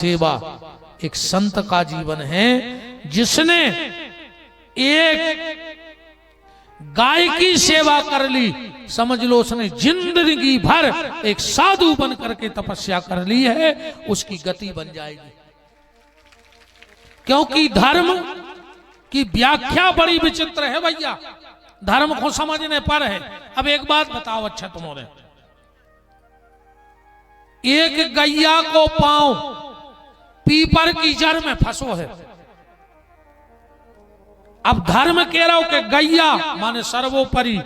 सेवा एक संत का जीवन है जिसने एक गाय की सेवा कर ली, समझ लो उसने जिंदगी भर एक साधु बन करके तपस्या कर ली है, उसकी गति बन जाएगी। क्योंकि धर्म की व्याख्या बड़ी विचित्र है भैया, धर्म को समझने पर है। अब एक बात बताओ अच्छा तुम्हारे, एक गैया को पांव पीपर की जड़ में फंसो है। अब धर्म कह रहा हो कि गैया माने सर्वोपरि,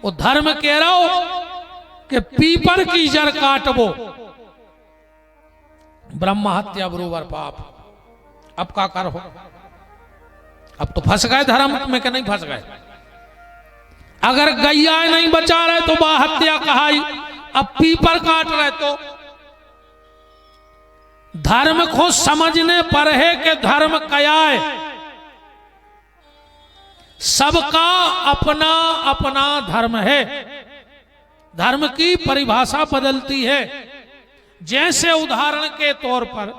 वो धर्म कह रहा हो कि पीपर की जड़ काटबो, ब्रह्म हत्या बरोबर पाप। अब का कर हो, अब तो फंस गए धर्म में कि नहीं फंस गए। अगर गैया नहीं बचा रहे तो बा हत्या कहाई, अब पीपर काट रहे तो धर्म को समझने पर है कि धर्म क्या है। सबका अपना अपना धर्म है, धर्म की परिभाषा बदलती है। जैसे उदाहरण के तौर पर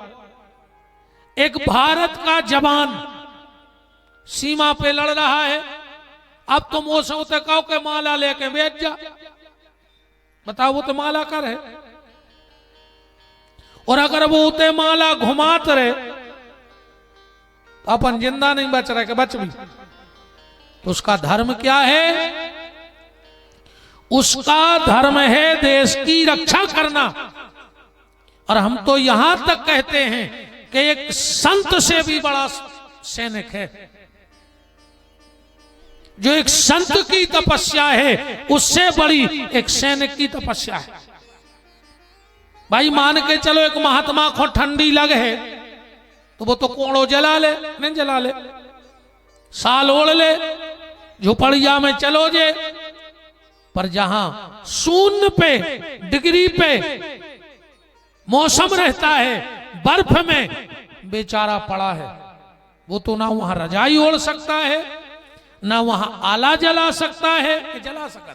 एक भारत का जवान सीमा पे लड़ रहा है, अब तुम वो सोते कहो के माला लेके बेच जा, बताओ वो तो माला कर है। और अगर वो उते माला घुमात रहे तो अपन जिंदा नहीं बच रहे कि बच भी, तो उसका धर्म क्या है? उसका धर्म है देश की रक्षा करना। और हम तो यहां तक कहते हैं कि एक संत से भी बड़ा सैनिक है, जो एक संत की तपस्या है उससे बड़ी एक सैनिक की तपस्या है। भाई मान के चलो एक महात्मा को ठंडी लगे है तो वो तो कोड़ो जला ले, नहीं जला ले, साल ओढ़ ले, झोपड़िया में चलो जे। पर जहां शून्य पे डिग्री पे मौसम रहता है, बर्फ में बेचारा पड़ा है, वो तो ना वहां रजाई ओढ़ सकता है, ना वहां आला जला सकता है कि जला सकता।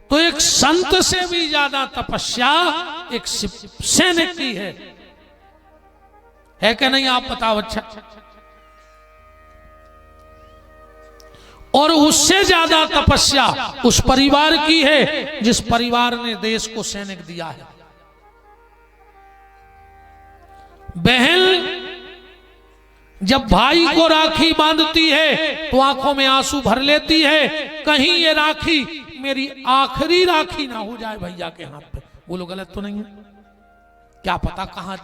तो एक संत से भी ज्यादा तपस्या एक सैनिक की है कि नहीं? आप बताओ अच्छा। और उससे ज्यादा तपस्या उस परिवार की है जिस परिवार ने देश को सैनिक दिया है। बहन जब भाई को राखी बांधती है तो आंखों में आंसू भर लेती है, कहीं ये राखी मेरी आखिरी राखी ना हो जाए भैया के हाथ पे। बोलो गलत तो नहीं है? क्या पता कहां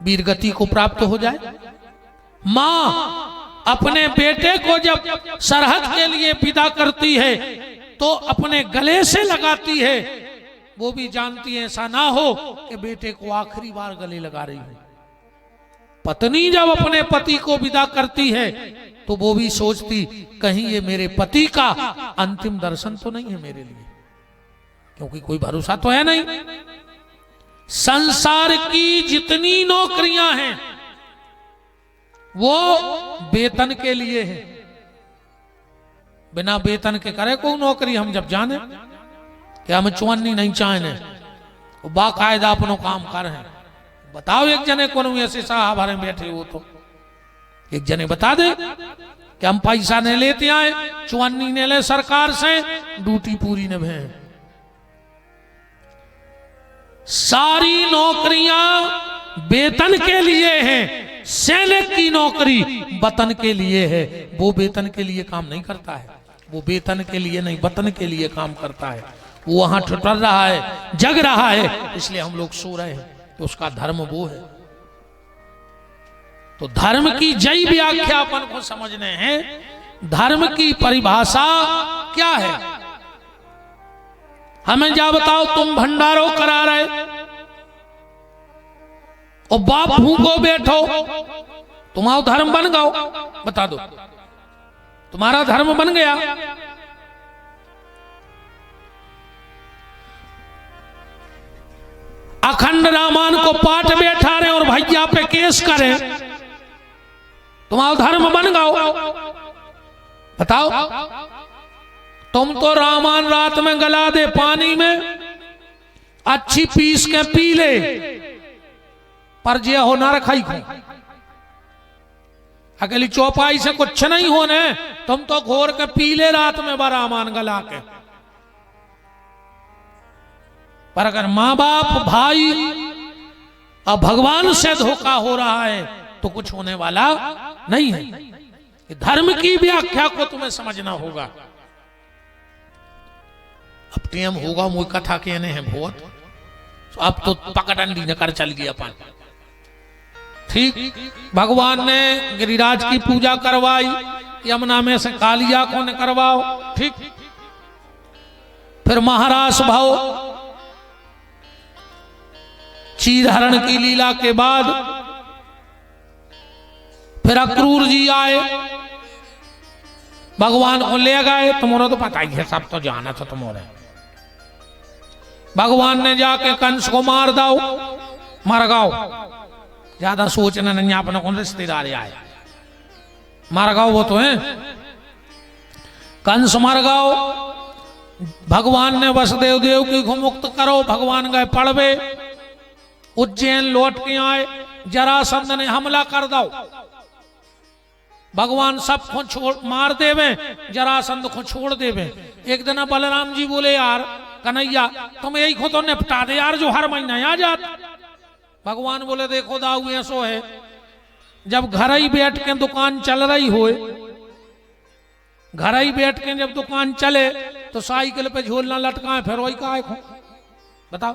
वीरगति को प्राप्त हो जाए। मां अपने बेटे को जब सरहद के लिए विदा करती है तो अपने गले से लगाती है, वो भी जानती है ऐसा ना हो कि बेटे को आखिरी बार गले लगा रही है। पत्नी जब अपने पति को विदा करती है तो वो भी सोचती कहीं ये मेरे पति का अंतिम दर्शन तो नहीं है मेरे लिए, क्योंकि कोई भरोसा तो है नहीं। संसार की जितनी नौकरियां हैं वो वेतन के लिए है, बिना वेतन के करे कोई नौकरी हम जब जाने कि हम चुन्नी नहीं चाहने, वो बाकायदा अपनो काम कर रहे हैं। बताओ एक जने को ऐसे साहब हरे बैठे हो तो एक जने बता दे कि हम पैसा नहीं लेते आए, चुन्नी ने ले सरकार से, ड्यूटी पूरी न भे। सारी नौकरियां वेतन के लिए हैं, सैनिक की नौकरी वतन के लिए है। वो वेतन के लिए काम नहीं करता है, वो वेतन के लिए नहीं वतन के लिए काम करता है। वो वहां ठुठर रहा है, जग रहा है, इसलिए हम लोग सो रहे हैं, तो उसका धर्म वो है। तो धर्म की जय व्याख्या अपन को समझने हैं, धर्म की परिभाषा क्या है। हमें जा बताओ, तुम भंडारो करा रहे और बाप भूखो बैठो, तुम्हारा धर्म बन गया, बता दो तुम्हारा धर्म बन गया। अखंड रामायण को पाठ बैठा रहे और भैया पे केस करें, तुम्हारा धर्म बन गया। बताओ, तुम तो रामायण रात में गला दे पानी में अच्छी पीस के पी ले, पर जे हो ना रखाई खो। अकेली चौपाई से कुछ नहीं होने, तुम तो घोर के पी ले रात में बारह मान गला के। पर अगर माँ बाप भाई और भगवान से धोखा हो रहा है तो कुछ होने वाला नहीं है। धर्म की व्याख्या को तुम्हें समझना होगा। अब टेम होगा मुझ कथा कहने हैं बहुत, तो अब तो पकड़न दी नकर चल गया अपन। ठीक, भगवान ने गिरिराज की पूजा करवाई, यमुना में से कालिया को ने करवाओ। ठीक, फिर महाराज भाव चीर हरण की लीला के बाद फिर अक्रूर जी आए, भगवान को ले गए। तुम्हारा तो पता ही है, सब तो जाना था तुम्हारे। भगवान ने जाके कंस को मार दो, मर गाओ। ज्यादा सोचना नहीं, अपने कौन रिश्तेदार आए, मर गाओ वो तो है। कंस मर गाओ। भगवान ने वसुदेव देव की को मुक्त करो, भगवान गए पड़वे। उज्जैन लौट के आए, जरासंध ने हमला कर दो। भगवान सबको छोड़ मार देवे, जरासंध को छोड़ देवे। एक दिन बलराम जी बोले, यार कन्हैया तुम यही को तो निपटा दे यार, जो हर महीना आ जात। भगवान बोले, देखो दाऊ ऐसो है, जब घर ही बैठ के दुकान चल रही हो, घर ही बैठ के जब दुकान चले तो साइकिल पे झोलना लटकाए, फिर वही काहे खो बताओ।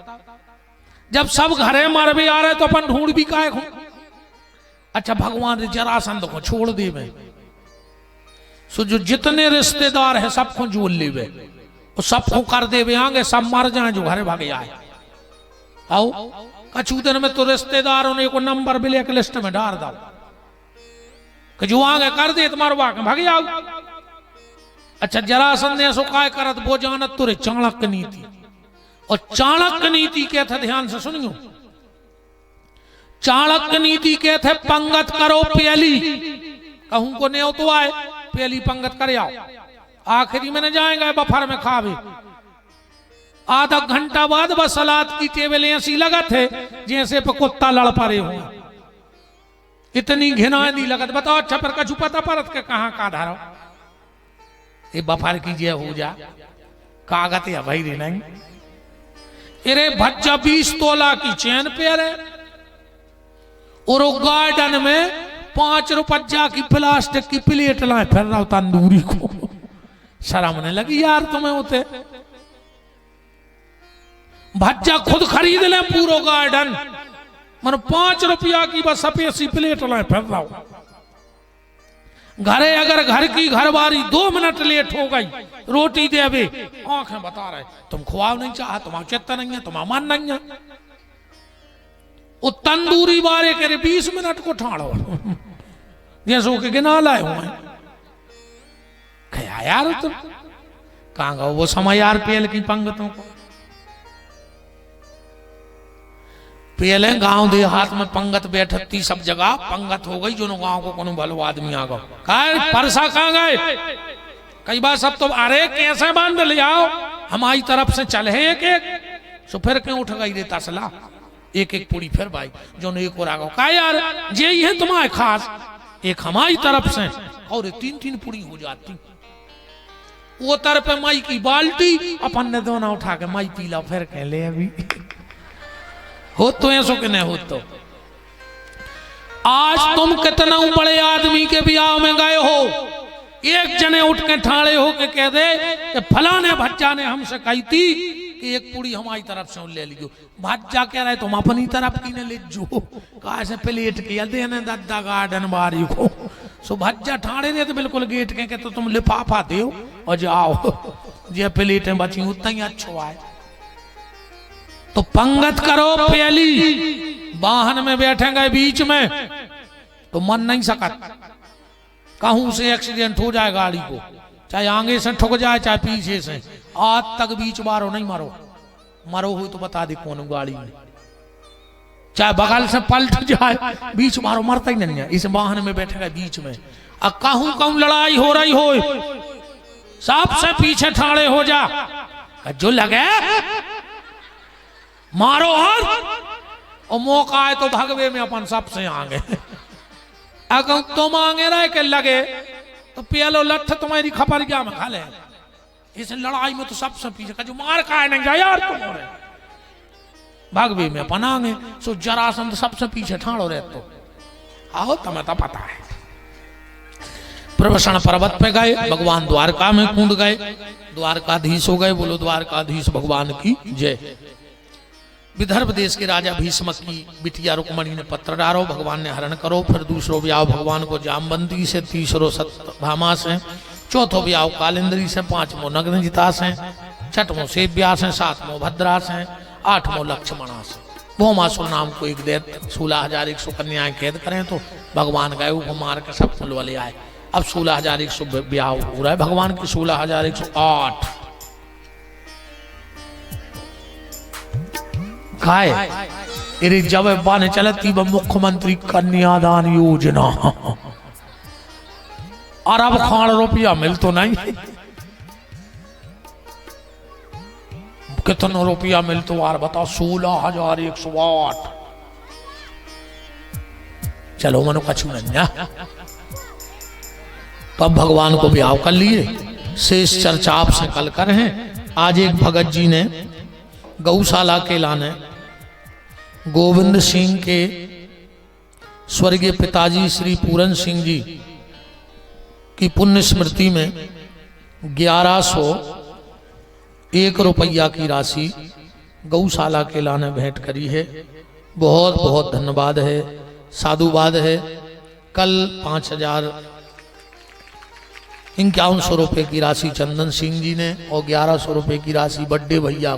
जब सब घरे मार भी आ रहे तो अपन ढूंढ भी काहे खो। अच्छा, भगवान जरासंध को छोड़ देवे, सो जो जितने रिश्तेदार है सबको जोड़ लेवे, और सबको कर देवे आगे, सब मर जाए जो घरे भागे आए। आओ कछु दिन में तो रिश्तेदारों ने को नंबर ब्लैक लिस्ट में डाल दो कि जो आगे कर दे तुम्हारे भाग भागे आओ। अच्छा, जरासंध ने सो काय करत, वो जानत तुरे चाणक्य नीति। और चाणक्य नीति क्या था, ध्यान से सुनियो। चाणक्य नीति के थे, पंगत करो प्याली, कहूं को नहीं तो आए प्याली पंगत कर आओ। आखिरी में न जाएंगे बफर में खावे। आधा घंटा बाद बस सलाद की टेबल ऐसी लगत है जैसे पे कुत्ता लड़ पड़े हो, इतनी घिना दी लगत। बताओ, अच्छा पर कछु पता परत के कहाँ का धारो ये बफर कीजिए हो जा कागत या भाई रे नहीं। अरे बच्चा 20 तोला की चैन पेरे, और गार्डन में 5 रुपया की प्लास्टिक की प्लेट लाए फिर रहा तंदूरी को। शर्म नहीं लगी यार तुम्हें होते। भज्जा खुद खरीद ले पूरा गार्डन, मन 5 रुपया की बस सपेसी प्लेट लाए फिर रहा। घरे अगर घर की घरवारी 2 मिनट लेट हो गई, रोटी देवे, आंखें बता रहे तुम खुआव नहीं चाह, तुम्हारा चित्त नहीं है, तुम्हारा मन नहीं है। वो तंदूरी बारे करे 20 मिनट को ठाड़ो जैसे के गिना लाए हुए। खया यार तुम कहाँ गो वो समय यार पेल की पंगतों को। पहले गांव देहात में पंगत बैठती, सब जगह पंगत हो गई। जो गांव को कोनो भलो आदमी आ गो, कहा परसा कहाँ गए। कई बार सब तो अरे कैसे बांध ले आओ, हमारी तरफ से चल है एक एक, सो फिर क्यों उठ गई रे तसला, एक एक पूरी फिर भाई जो एक और आ गो। कहा यार जे ही है तुम्हारे खास, एक हमारी तरफ से, और 3-3 पूरी हो जाती। वो तरफ पे माई की बाल्टी, अपन ने दोनों उठा के माई पीला, फिर कह ले अभी हो तो ऐसो कि नहीं हो। तो आज तुम कितना बड़े आदमी के ब्याह में गए हो, एक जने उठ के ठाड़े हो के कह दे कि फलाने भज्जा ने हमसे कही थी कि एक पूरी हमारी तरफ से ले लियो। भज्जा कह रहे तुम अपनी तरफ की ने ले जो, कहा से प्लेट किया देने दद्दा गार्डन बारी को। सो भज्जा ठाड़े रहे तो बिल्कुल गेट के तो तुम लिफाफा दो और जाओ, जे प्लेटें बची उतना ही अच्छो आए। तो पंगत करो प्याली, वाहन में बैठेंगे बीच में तो मन नहीं सकत, कहूं से एक्सीडेंट हो जाए गाड़ी को, चाहे आगे से ठुक जाए चाहे पीछे से। आज तक बीच मारो नहीं मरो, मरो हुई तो बता दे कौन गाड़ी में, चाहे बगल से पलट जाए बीच मारो, मरता ही नहीं है। इस वाहन में बैठेगा बीच में, अब कहूं कहूं लड़ाई हो रही हो, सबसे पीछे ठाड़े हो जा, जो लगे मारो हाथ और मौका आए तो भगवे में अपन सबसे आगे। अगर तुम आगे रह के लगे तो पियालो लठ तुम्हारी खपर गया में खा ले। इस लड़ाई में तो सबसे पीछे का जो मार खाए नहीं जाए यार तुम्हारे भगवे में अपन आगे। सो जरासंध सबसे पीछे ठाड़ो रहे तो आओ तुम्हें तो पता है। प्रवसन पर्वत पे गए, भगवान द्वारका में कूद गए, द्वारकाधीश हो गए। बोलो द्वारकाधीश भगवान की जय। विदर्भ देश के राजा भीष्मक की बिटिया रुक्मणी ने पत्र डालो, भगवान ने हरण करो। फिर दूसरो ब्याह भगवान को जामबंदी से, तीसरो सत्यभामा से, चौथो ब्याह कालिंद्री से, पांचवो नग्नजिता से, छठवो सेव्या से, सातवो भद्रा से, आठवो लक्ष्मणा से। भौमासुर नाम को एक दैत्य 16,100 कन्याएं कैद करें तो भगवान गए वो मार के सब फल वाले आए। अब 16,100 ब्याह हो रहा है भगवान की। 16,108 खाए अरे जब बाने चलती व मुख्यमंत्री कन्यादान योजना। अरब खान रुपया मिल तो नहीं, कितना रुपया मिल तो यार बताओ। 16,108। चलो मनो कछु नहीं। तब भगवान को ब्याह कर लिए। शेष चर्चा आपसे कल कर हैं। आज एक भगत जी ने गौशाला के लाने गोविंद सिंह के स्वर्गीय पिताजी श्री पूरन सिंह जी की पुण्य स्मृति में 1101 रुपया की राशि गौशाला के लाने भेंट करी है। बहुत बहुत धन्यवाद है, साधुवाद है। कल 5,051 रुपये की राशि चंदन सिंह जी ने और 1100 रुपये की राशि बड्डे भैया